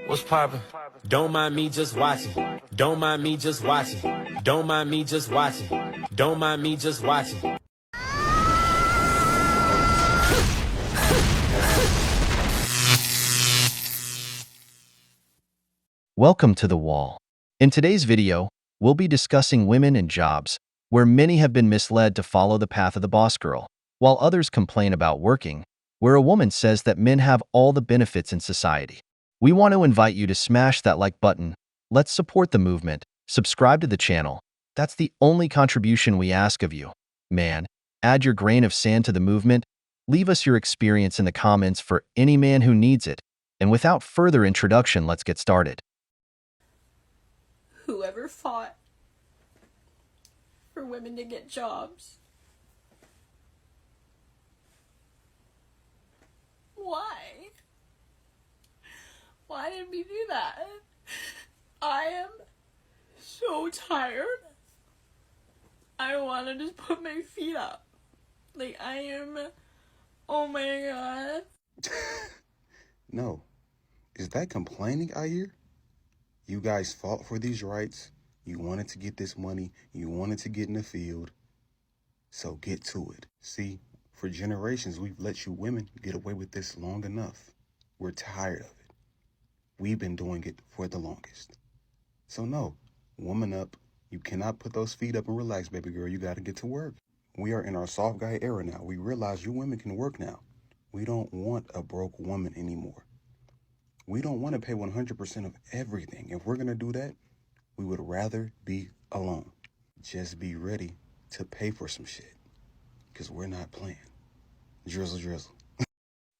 What's poppin'? Don't mind me just watching. Don't mind me just watching. Don't mind me just watching. Don't mind me just watching. Welcome to The Wall. In today's video, we'll be discussing women and jobs, where many have been misled to follow the path of the boss girl, while others complain about working, where a woman says that men have all the benefits in society. We want to invite you to smash that like button. Let's support the movement. Subscribe to the channel. That's the only contribution we ask of you. Man, add your grain of sand to the movement. Leave us your experience in the comments for any man who needs it. And without further introduction, let's get started. Whoever fought for women to get jobs. Why? Why did we do that? I am so tired. I want to just put my feet up. Like, I am, oh my god. No. Is that complaining, I hear? You guys fought for these rights. You wanted to get this money. You wanted to get in the field. So get to it. See, for generations, we've let you women get away with this long enough. We're tired of it. We've been doing it for the longest. So no, woman up. You cannot put those feet up and relax, baby girl. You got to get to work. We are in our soft guy era now. We realize you women can work now. We don't want a broke woman anymore. We don't want to pay 100% of everything. If we're going to do that, we would rather be alone. Just be ready to pay for some shit. Because we're not playing. Drizzle, drizzle.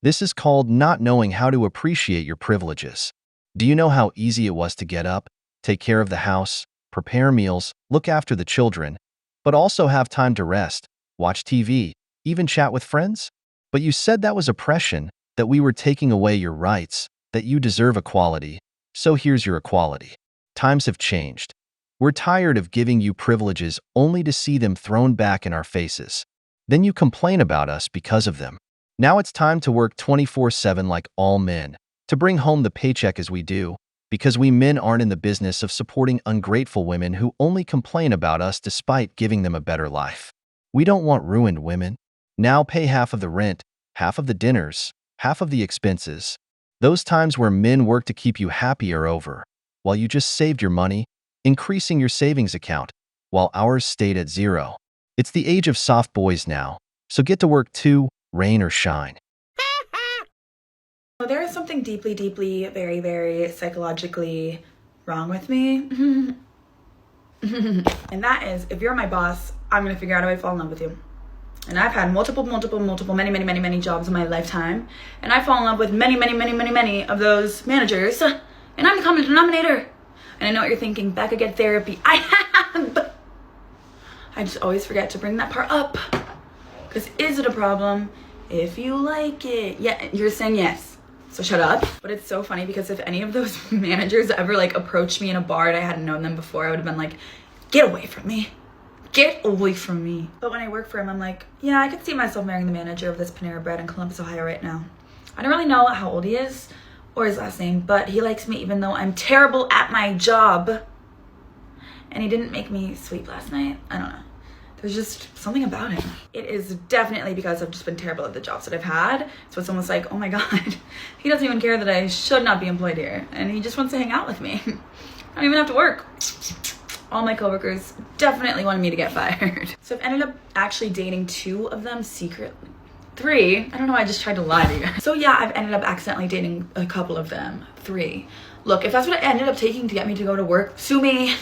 This is called not knowing how to appreciate your privileges. Do you know how easy it was to get up, take care of the house, prepare meals, look after the children, but also have time to rest, watch TV, even chat with friends? But you said that was oppression, that we were taking away your rights, that you deserve equality. So here's your equality. Times have changed. We're tired of giving you privileges only to see them thrown back in our faces. Then you complain about us because of them. Now it's time to work 24/7 like all men, to bring home the paycheck as we do, because we men aren't in the business of supporting ungrateful women who only complain about us despite giving them a better life. We don't want ruined women. Now pay half of the rent, half of the dinners, half of the expenses. Those times where men work to keep you happy are over, while you just saved your money, increasing your savings account, while ours stayed at zero. It's the age of soft boys now, so get to work too, rain or shine. There is something deeply, deeply, very, very psychologically wrong with me. And that is, if you're my boss, I'm going to figure out a way to fall in love with you. And I've had multiple, many jobs in my lifetime. And I fall in love with many of those managers. And I'm the common denominator. And I know what you're thinking, Becca, get therapy. I have. I just always forget to bring that part up. Because is it a problem if you like it? Yeah, you're saying yes. So shut up. But it's so funny because if any of those managers ever like approached me in a bar and I hadn't known them before, I would have been like, get away from me. Get away from me. But when I work for him, I'm like, yeah, I could see myself marrying the manager of this Panera Bread in Columbus, Ohio right now. I don't really know how old he is or his last name, but he likes me even though I'm terrible at my job. And he didn't make me sleep last night. I don't know. There's just something about him. It is definitely because I've just been terrible at the jobs that I've had. So it's almost like, oh my God, he doesn't even care that I should not be employed here. And he just wants to hang out with me. I don't even have to work. All my coworkers definitely wanted me to get fired. So I've ended up actually dating 2 of them secretly. 3. I don't know why I just tried to lie to you. So yeah, I've ended up accidentally dating a couple of them. 3. Look, if that's what it ended up taking to get me to go to work, sue me.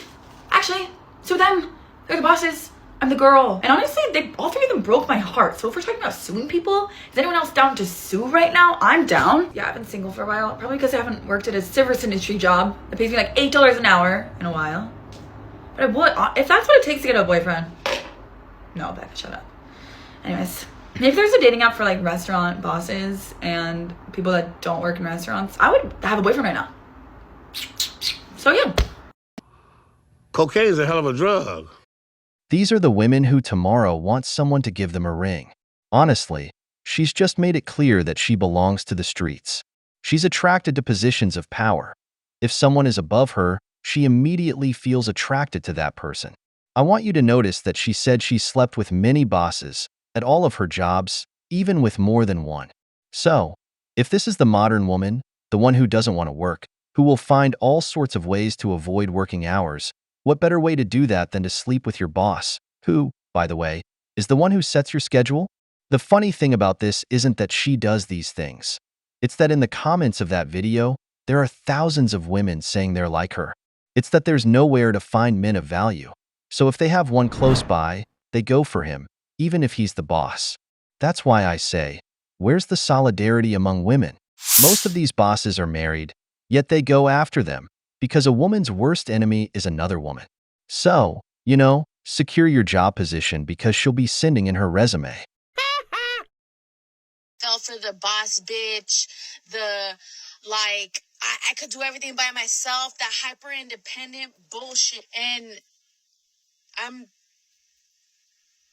Actually, sue them. They're the bosses. I'm the girl. And honestly, all 3 of them broke my heart. So if we're talking about suing people, is anyone else down to sue right now? I'm down. Yeah, I've been single for a while. Probably because I haven't worked at a service industry job that pays me like $8 an hour in a while. But I would, if that's what it takes to get a boyfriend. No, Becca, shut up. Anyways, if there's a dating app for like restaurant bosses and people that don't work in restaurants, I would have a boyfriend right now. So yeah. Cocaine is a hell of a drug. These are the women who tomorrow want someone to give them a ring. Honestly, she's just made it clear that she belongs to the streets. She's attracted to positions of power, If someone is above her, she immediately feels attracted to that person. I want you to notice that she said she slept with many bosses at all of her jobs, even with more than one. So, if this is the modern woman, the one who doesn't want to work, who will find all sorts of ways to avoid working hours, what better way to do that than to sleep with your boss, who, by the way, is the one who sets your schedule? The funny thing about this isn't that she does these things. It's that in the comments of that video, there are thousands of women saying they're like her. It's that there's nowhere to find men of value. So if they have one close by, they go for him, even if he's the boss. That's why I say, where's the solidarity among women? Most of these bosses are married, yet they go after them, because a woman's worst enemy is another woman. So, secure your job position because she'll be sending in her resume. Fell for the boss bitch, I could do everything by myself, that hyper independent bullshit. And I'm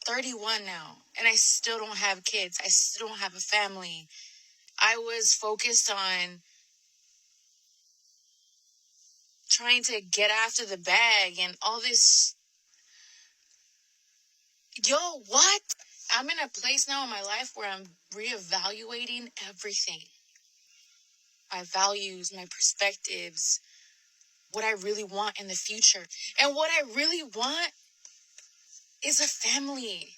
31 now, and I still don't have kids. I still don't have a family. I was focused on trying to get after the bag and all this. Yo, what? I'm in a place now in my life where I'm reevaluating everything. My values, my perspectives, what I really want in the future. And what I really want is a family.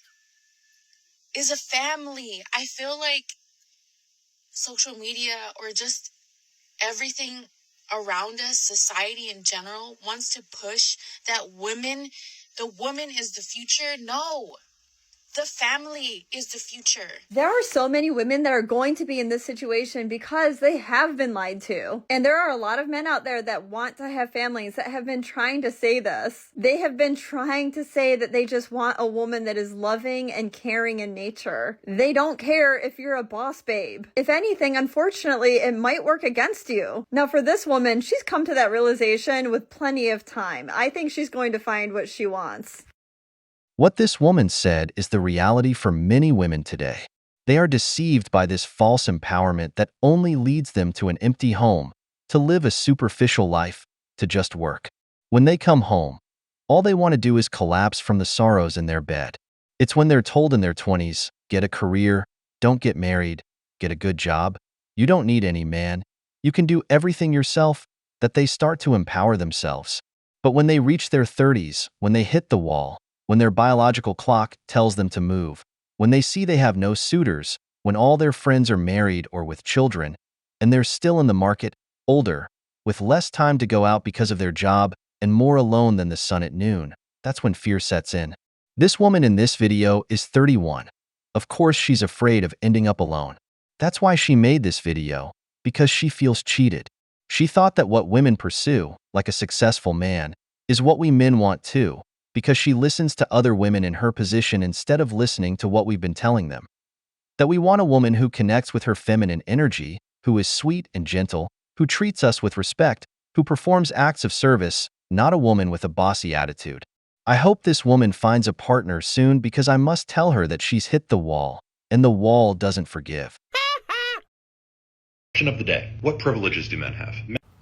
I feel like social media or just everything around us, society in general, wants to push that the woman is the future. No. The family is the future. There are so many women that are going to be in this situation because they have been lied to. And there are a lot of men out there that want to have families that have been trying to say this. They have been trying to say that they just want a woman that is loving and caring in nature. They don't care if you're a boss babe. If anything, unfortunately, it might work against you. Now, for this woman, she's come to that realization with plenty of time. I think she's going to find what she wants. What this woman said is the reality for many women today. They are deceived by this false empowerment that only leads them to an empty home, to live a superficial life, to just work. When they come home, all they want to do is collapse from the sorrows in their bed. It's when they're told in their 20s, get a career, don't get married, get a good job, you don't need any man, you can do everything yourself, that they start to empower themselves. But when they reach their 30s, when they hit the wall, when their biological clock tells them to move, when they see they have no suitors, when all their friends are married or with children, and they're still in the market, older, with less time to go out because of their job, and more alone than the sun at noon, that's when fear sets in. This woman in this video is 31. Of course, she's afraid of ending up alone. That's why she made this video, because she feels cheated. She thought that what women pursue, like a successful man, is what we men want too, because she listens to other women in her position instead of listening to what we've been telling them. That we want a woman who connects with her feminine energy, who is sweet and gentle, who treats us with respect, who performs acts of service, not a woman with a bossy attitude. I hope this woman finds a partner soon because I must tell her that she's hit the wall, and the wall doesn't forgive. Question of the day. What privileges do men have?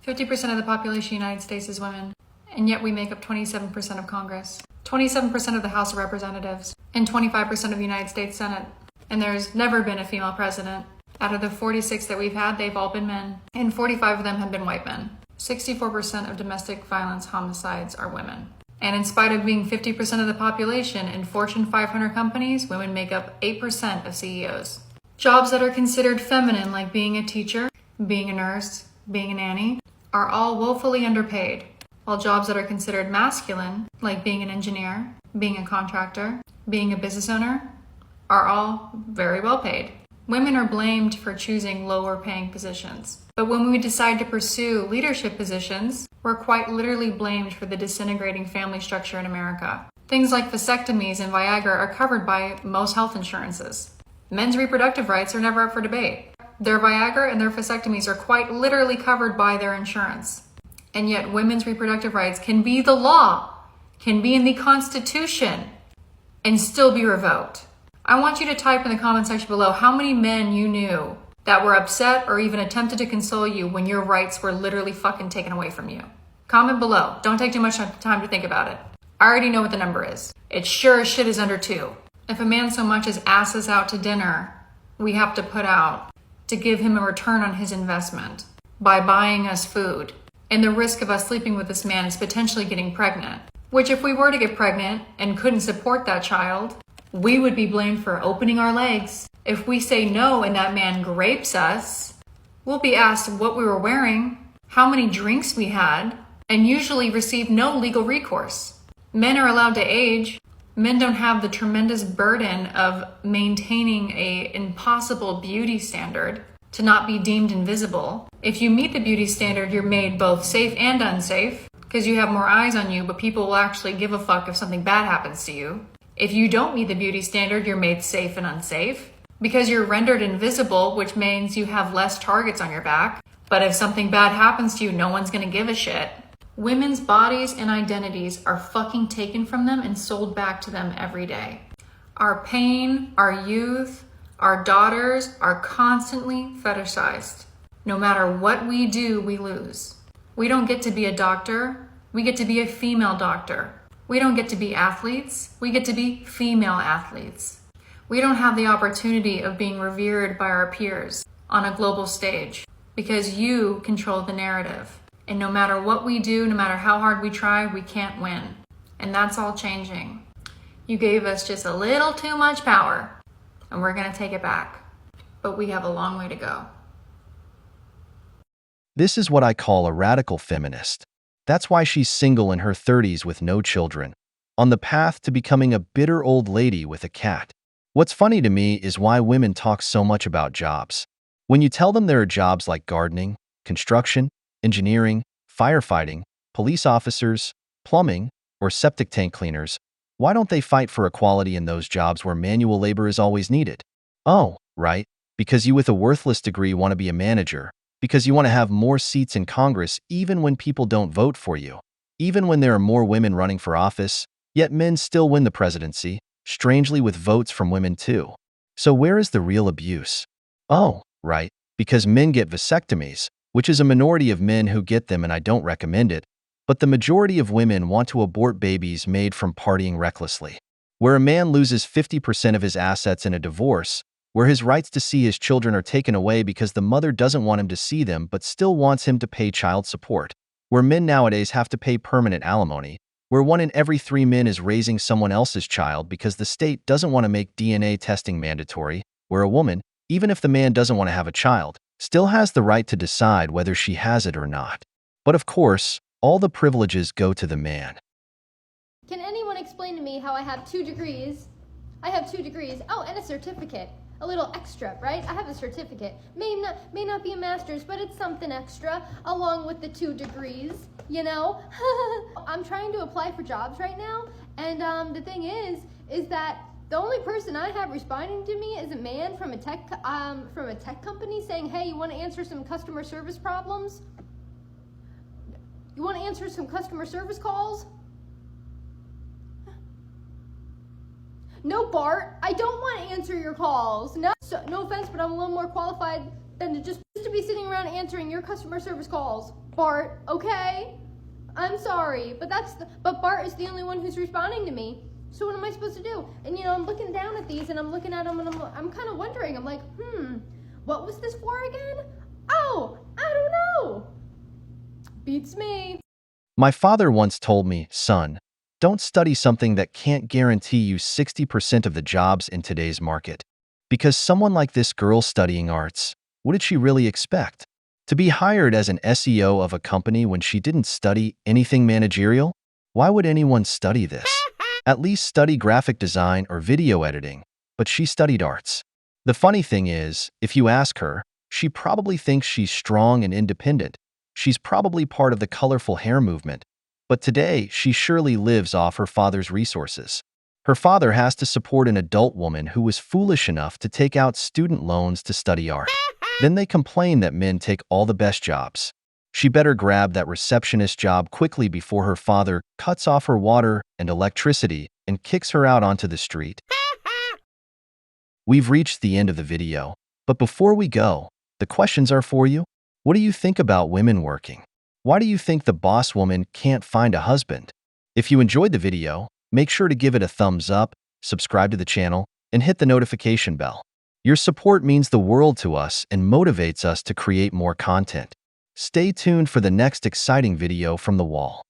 50% of the population of the United States is women. And yet we make up 27% of Congress, 27% of the House of Representatives, and 25% of the United States Senate. And there's never been a female president. Out of the 46 that we've had, they've all been men, and 45 of them have been white men. 64% of domestic violence homicides are women. And in spite of being 50% of the population in Fortune 500 companies, women make up 8% of CEOs. Jobs that are considered feminine, like being a teacher, being a nurse, being a nanny, are all woefully underpaid. While jobs that are considered masculine, like being an engineer, being a contractor, being a business owner, are all very well paid. Women are blamed for choosing lower paying positions. But when we decide to pursue leadership positions, we're quite literally blamed for the disintegrating family structure in America. Things like vasectomies and Viagra are covered by most health insurances. Men's reproductive rights are never up for debate. Their Viagra and their vasectomies are quite literally covered by their insurance. And yet women's reproductive rights can be the law, can be in the Constitution, and still be revoked. I want you to type in the comment section below how many men you knew that were upset or even attempted to console you when your rights were literally fucking taken away from you? Comment below. Don't take too much time to think about it. I already know what the number is. It sure as shit is under 2. If a man so much as asks us out to dinner, we have to put out to give him a return on his investment by buying us food. And the risk of us sleeping with this man is potentially getting pregnant. Which if we were to get pregnant and couldn't support that child, we would be blamed for opening our legs. If we say no and that man grapes us, we'll be asked what we were wearing, how many drinks we had, and usually receive no legal recourse. Men are allowed to age. Men don't have the tremendous burden of maintaining an impossible beauty standard to not be deemed invisible. If you meet the beauty standard, you're made both safe and unsafe because you have more eyes on you, but people will actually give a fuck if something bad happens to you. If you don't meet the beauty standard, you're made safe and unsafe because you're rendered invisible, which means you have less targets on your back. But if something bad happens to you, no one's gonna give a shit. Women's bodies and identities are fucking taken from them and sold back to them every day. Our pain, our youth, our daughters are constantly fetishized. No matter what we do, we lose. We don't get to be a doctor. We get to be a female doctor. We don't get to be athletes. We get to be female athletes. We don't have the opportunity of being revered by our peers on a global stage because you control the narrative. And no matter what we do, no matter how hard we try, we can't win. And that's all changing. You gave us just a little too much power, and we're gonna take it back. But we have a long way to go. This is what I call a radical feminist. That's why she's single in her 30s with no children, on the path to becoming a bitter old lady with a cat. What's funny to me is why women talk so much about jobs. When you tell them there are jobs like gardening, construction, engineering, firefighting, police officers, plumbing, or septic tank cleaners, why don't they fight for equality in those jobs where manual labor is always needed? Oh, right, because you with a worthless degree want to be a manager, because you want to have more seats in Congress even when people don't vote for you, even when there are more women running for office, yet men still win the presidency, strangely with votes from women too. So where is the real abuse? Oh, right, because men get vasectomies, which is a minority of men who get them and I don't recommend it, but the majority of women want to abort babies made from partying recklessly. Where a man loses 50% of his assets in a divorce, where his rights to see his children are taken away because the mother doesn't want him to see them but still wants him to pay child support, where men nowadays have to pay permanent alimony, where 1 in every 3 men is raising someone else's child because the state doesn't want to make DNA testing mandatory, where a woman, even if the man doesn't want to have a child, still has the right to decide whether she has it or not. But of course, all the privileges go to the man. Can anyone explain to me how I have 2 degrees? I have 2 degrees. Oh, and a certificate. A little extra, right? I have a certificate. May not be a master's, but it's something extra along with the 2 degrees, you know? I'm trying to apply for jobs right now, and the thing is that the only person I have responding to me is a man from a tech company saying, "Hey, you want to answer some customer service problems? You want to answer some customer service calls?" No, Bart, I don't want to answer your calls. No, no offense, but I'm a little more qualified than to just to be sitting around answering your customer service calls. Bart, okay? I'm sorry, but Bart is the only one who's responding to me. So what am I supposed to do? And you know, I'm looking down at these and I'm looking at them and I'm kind of wondering. I'm like, what was this for again? Oh, I don't know. Beats me. My father once told me, son, don't study something that can't guarantee you 60% of the jobs in today's market. Because someone like this girl studying arts, what did she really expect? To be hired as an SEO of a company when she didn't study anything managerial? Why would anyone study this? At least study graphic design or video editing, but she studied arts. The funny thing is, if you ask her, she probably thinks she's strong and independent. She's probably part of the colorful hair movement. But today, she surely lives off her father's resources. Her father has to support an adult woman who was foolish enough to take out student loans to study art. Then they complain that men take all the best jobs. She better grab that receptionist job quickly before her father cuts off her water and electricity and kicks her out onto the street. We've reached the end of the video, but before we go, The questions are for you. What do you think about women working? Why do you think the boss woman can't find a husband? If you enjoyed the video, make sure to give it a thumbs up, subscribe to the channel, and hit the notification bell. Your support means the world to us and motivates us to create more content. Stay tuned for the next exciting video from the wall.